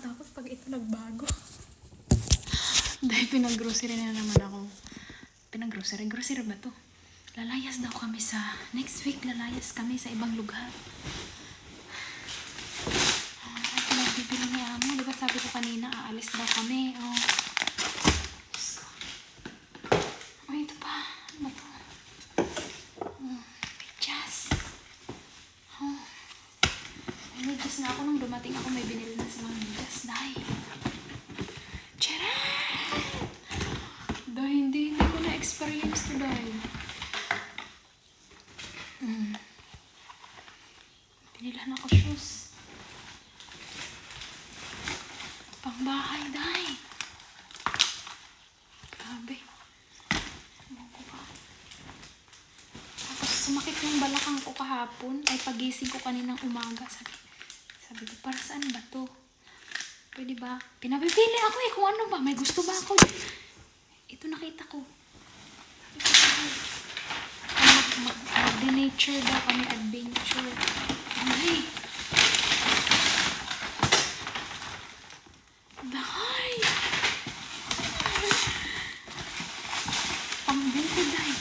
Tapos pag ito nagbago. Dahil pinag-grocery na naman ako. Pinag-grocery? Grocery ba to? Lalayas daw kami sa... Next week, lalayas kami sa ibang lugar. Ay, pinagbibili ni Amo. Diba sabi ko kanina, aalis daw kami. Oh. Oh, ito pa. Ano to? Medyas. Oh. May medyas na ako. Nung dumating ako, may binili na silang medyas. Dahil. Dahil hindi ko na-experience to dahil. Pinilan ako shoes. Pangbahay dahil. Grabe. Tapos sumakit yung balakang ko kahapon. Ay pagising ko kaninang umaga. Sabi ko, para saan ba to? Pwede ba? Pinabibili ako eh kung ano ba. May gusto ba ako? Ito nakita ko. Mag-nature daw kami, adventure. Ay! Dahay! Pambili dahay.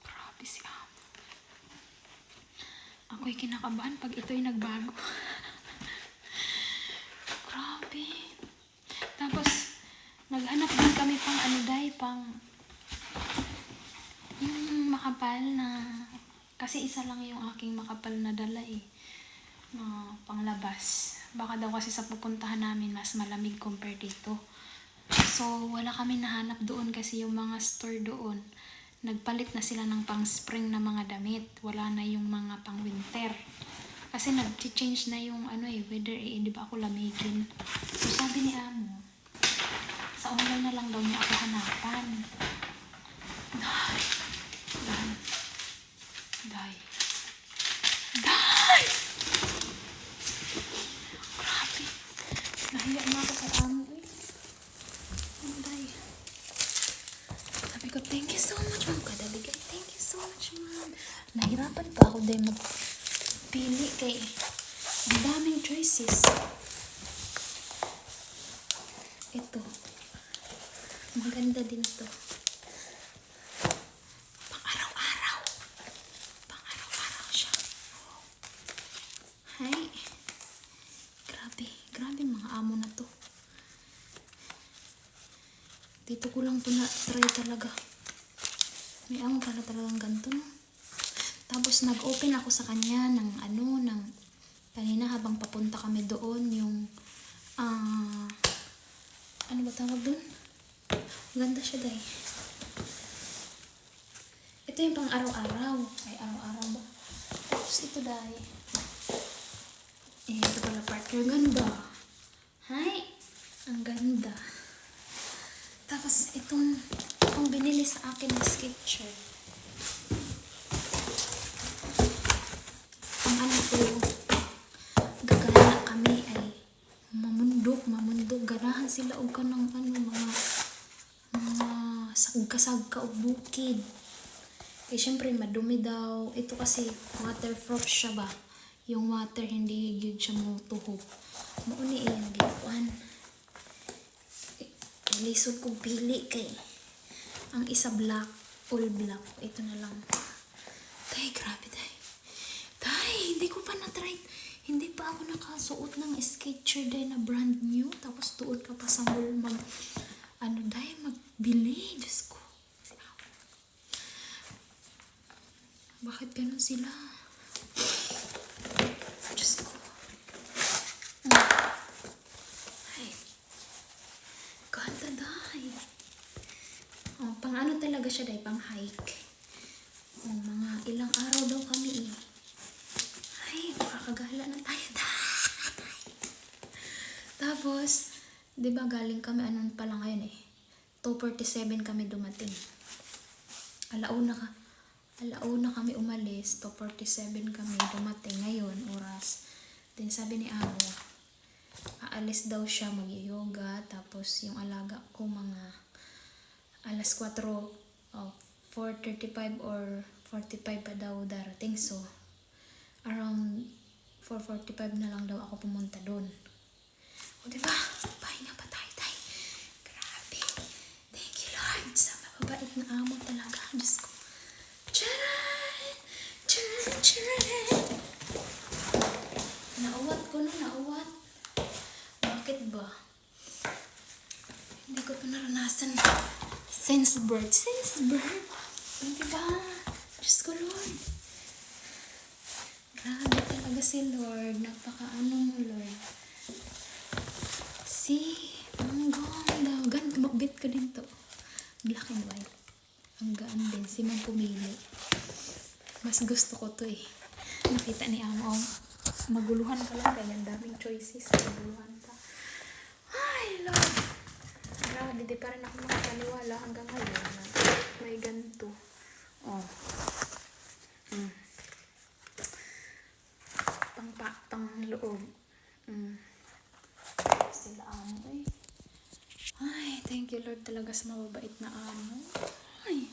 Grabe si Amo. Ako'y kinakabahan pag ito'y nagbago. Grabe. Tapos, naghanap din kami pang ano dahi, pang yung makapal na, kasi isa lang yung aking makapal na dala eh, na panglabas. Baka daw kasi sa pupuntahan namin mas malamig compare dito. So, wala kami nahanap doon kasi yung mga store doon, nagpalit na sila ng pang spring na mga damit. Wala na yung mga pang winter. Kasi nag-change na yung ano eh, weather eh, di ba ako lamigin. So sabi ni Amo, sa online na lang daw niya ako hanapan. Day! Grabe! Nahiya na ako kay Amo eh. Day! Sabi ko, thank you so much ma'am. Kada bigay, thank you so much ma'am. Nahirapan pa ako dahil magpili kay ang daming choices. Ito. Maganda din to. Pang-araw-araw. Pang-araw-araw siya. Hay. Grabe. Grabe mga amo na to. Dito ko lang to na-try talaga. May amo pala talagang ganito, no? Tapos nag-open ako sa kanya ng kanina habang papunta kami doon, yung ano ba tawag doon? Ganda siya dahil. Ito yung pang araw-araw. Ay, araw-araw ba? Tapos ito dahil. Ito pala partner. Ganda. Hay! Ang ganda. Tapos itong binili sa akin na sketcher. Ang ano ko, gagana kami ay mamundok. Ganahan sila og kanang mga sagka o bukid. Eh syempre madumi daw. Ito kasi waterproof siya ba? Yung water hindi gyud siya mo tuhog. Mauni iyang gikuan. Lisod kong pili kay ang isa black, all black. Ito na lang. Tay, grabe tay. Tay, hindi ko pa na-try. Hindi pa ako nakasuot ng sketcher day na brand new. Tapos tuot ka pa sa mall magbili. Diyos ko. Bakit ganun sila? Diyos ko. Ay. Ganda dahi. Oh, pang ano talaga siya dahi, pang hike. Oh, mga ilang araw daw kami eh. Ay, makakagala na tayo dahi. Tapos, di ba galing kami, anon pa lang ngayon eh. 2:47 kami dumating. Alauna kami umalis, 2:47 kami dumating. Ngayon, oras. Then sabi ni Amo, aalis daw siya mag-yoga. Tapos yung alaga ko mga alas 4, 4:35 or 45 pa daw darating. So, around 4:45 na lang daw ako pumunta doon. O diba? Pahinga pa tayo, tay. Grabe. Thank you, Lord. Sa mababait na amo talaga. Diyos ko. Charan! Charan! Charan! Nauwat ko na, nauwat. Bakit ba? Hindi ko ito naranasan. Since birth. Since birth. O diba? Diyos ko, Lord. Grabe talaga si Lord. Napaka-ano mo, Lord. See? Ang ganda. Ganito, makbit ko din to. Black and white. Ang gaan din. Si Mang pumili. Mas gusto ko to eh. Nakita ni Amo. Maguluhan ka lang. Kaya ang daming choices. Maguluhan ka. Ay, Lord. Grabe. Di pa rin ako makapaniwala hanggang ngayon na may ganito. Oh. Pang loob. Sila Amo eh. Ay, thank you Lord talaga sa mababait na Amo. Ay.